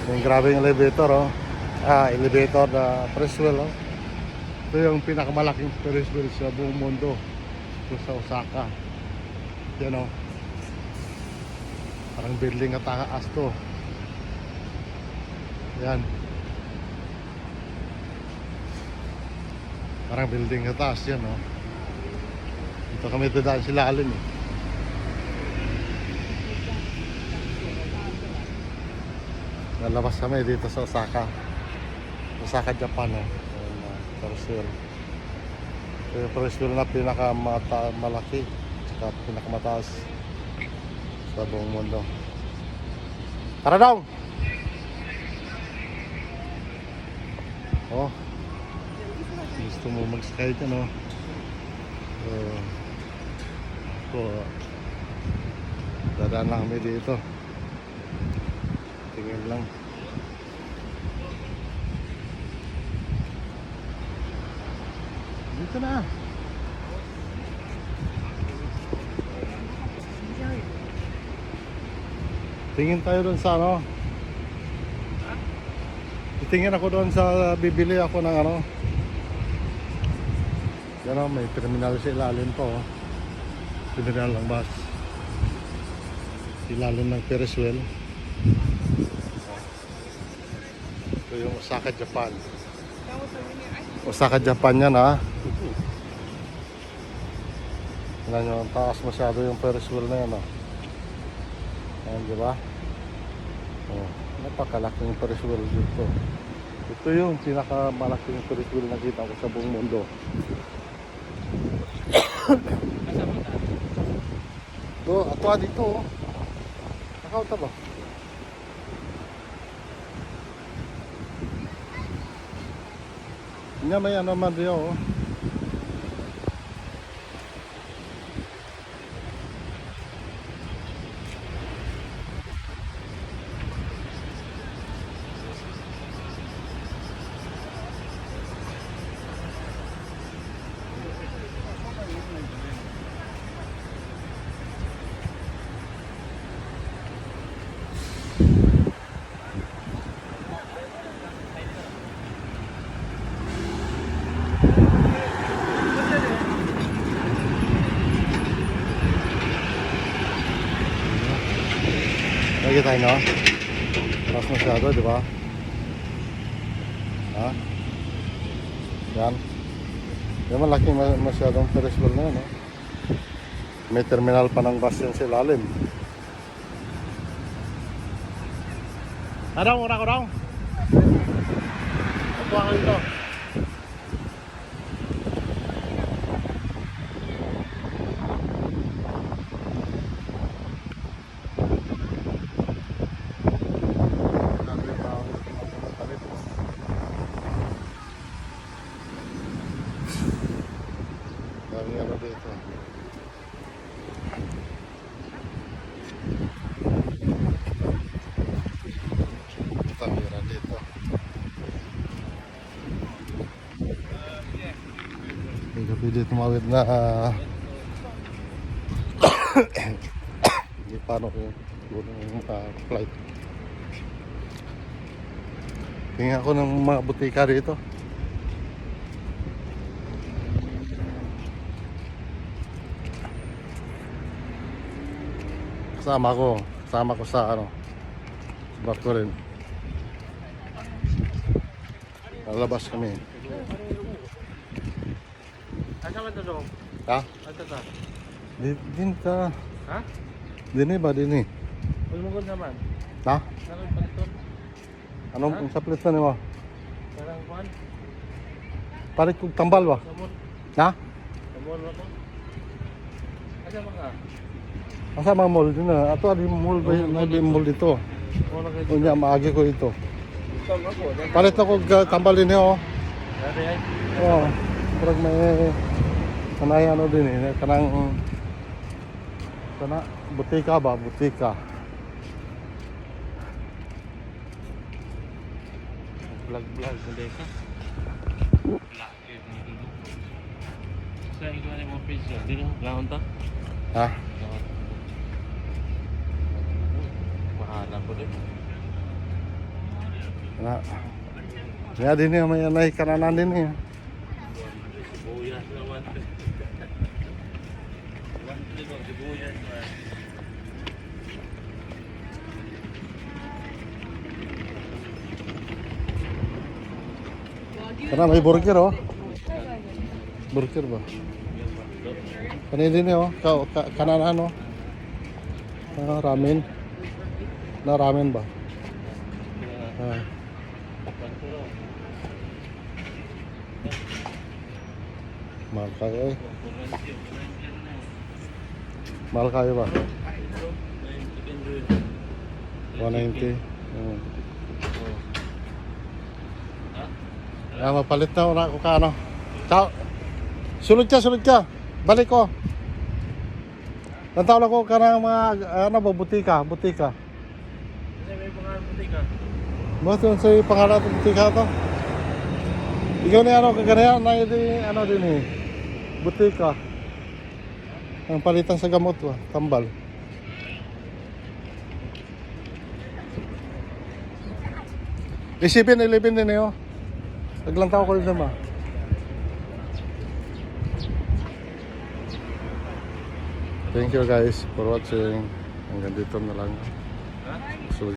Yung grabing elevator, oh. Elevator na Creswell, oh. Ito yung pinakamalaking Ferris wheel sa buong mundo. Ito sa Osaka. Yan, oh. Parang building at taas to. Yan. Parang building at taas yan, oh. Dito kami dadaan sa ilalim, eh. Nalabas kami dito sa Osaka. Osaka, Japan, oh. Ferris wheel. Ito yung Ferris wheel na pinakamalaki at pinakamataas sa buong mundo. Tara daw! Oh, gusto mo mag-sky ka, no? Dadaan lang kami dito. Tingin lang. Dito na. Tingin tayo doon sa ano. Tingin ako doon sa bibili ako ng ano. Yan, may terminal sa ilalim po, oh. Terminal ng bus. Ilalim ng Ferris wheel. Ito yung Osaka, Japan. Osaka, Japan yan, ha. Tignan nyo, ang taas masyado yung Ferris wheel na yan, oh. Ayan, diba? Oh, napakalaking Ferris wheel dito. Ito yung pinakamalaking Ferris wheel na nakita ko sa buong mundo. Ito, ato dito, oh. Nakauta ba? Hindi may ano man diyo, oh. Lagi tayo, no? Taas masyado, di ba? Ha? Yan. Yan, malaki masyadong Ferris wheel na yun, no? May terminal pa ng bus yun sa ilalim. Araw, oraw, oraw. Ito ako dito. Daming ano dito. Tamira dito. May gabi dito mawid na hindi paano ko yung flight. Tingnan ako ng mga butika dito. Kasama ko sa ano, sa barko rin. Lalabas kami. Asa man to dong? Ha? Asa ta? Din ka. Ha? Din ba din eh. Ulmugod naman. Ha? Nakoy paliton. Anong sa plito ni mo? Parang kuan. Parit kong tambal ba? Samon. Ha? Samon mo to. Asa man ka? Asa mga mall din na. Ato adi mall ba yun? May mall dito. Mo na kay. Unya maagi ko ito. Tawag ako. Palit na ko tambal din eh, oh. Dati ay. Oo. Parang may kanay ano din eh. Kanang kana butika ba? Butika. Vlog hindi ka. Sa ikaw na mo page dito. Laon ta. Ha? Mahala ko din. Na. Nga din niya may anay kananan din niya. Sibuyas naman. 1 kilo sibuyas na. Kana may burger oh. Burger ba? Kanin din niya oh. Kananan oh. Ramen. Na ramen ba? Ah. Mahal kayo eh. Mahal kayo ba? 190. Mapalit na una ko ka ano. Ciao. Sulod ka. Balik ko. Nantaw lang ko ka ng mga ano ba, butika. May pangalan butika. Bakit yun sa'yo pangalan ng butika to? Ikaw ni ano, kaganayan na yun ano din eh. Butika. Ang palitan sa gamot ba? Tambal. Isipin, 11 din eh oh. Naglantaw ko rin naman. Thank you guys for watching. Hanggang dito na lang.